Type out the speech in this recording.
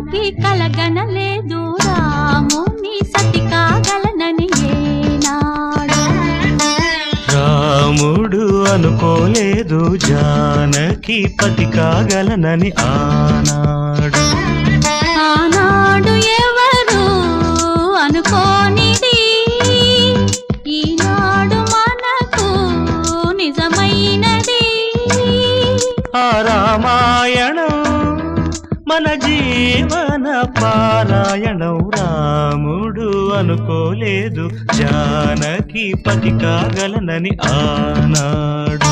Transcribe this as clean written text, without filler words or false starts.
జానకి కలగనలేదు రాముని సతి కాగలనని ఏనాడు. రాముడు అనుకోలేదు జానకి పతి కాగలనని ఆనాడు. ఆనాడు ఎవరు అనుకోనిది ఈనాడు మనకు నిజమైనది. ఆ రామాయణం మన జీవన పారాయణం. రాముడు అనుకోలేదు జానకి పతి కాగలనని ఆనాడు.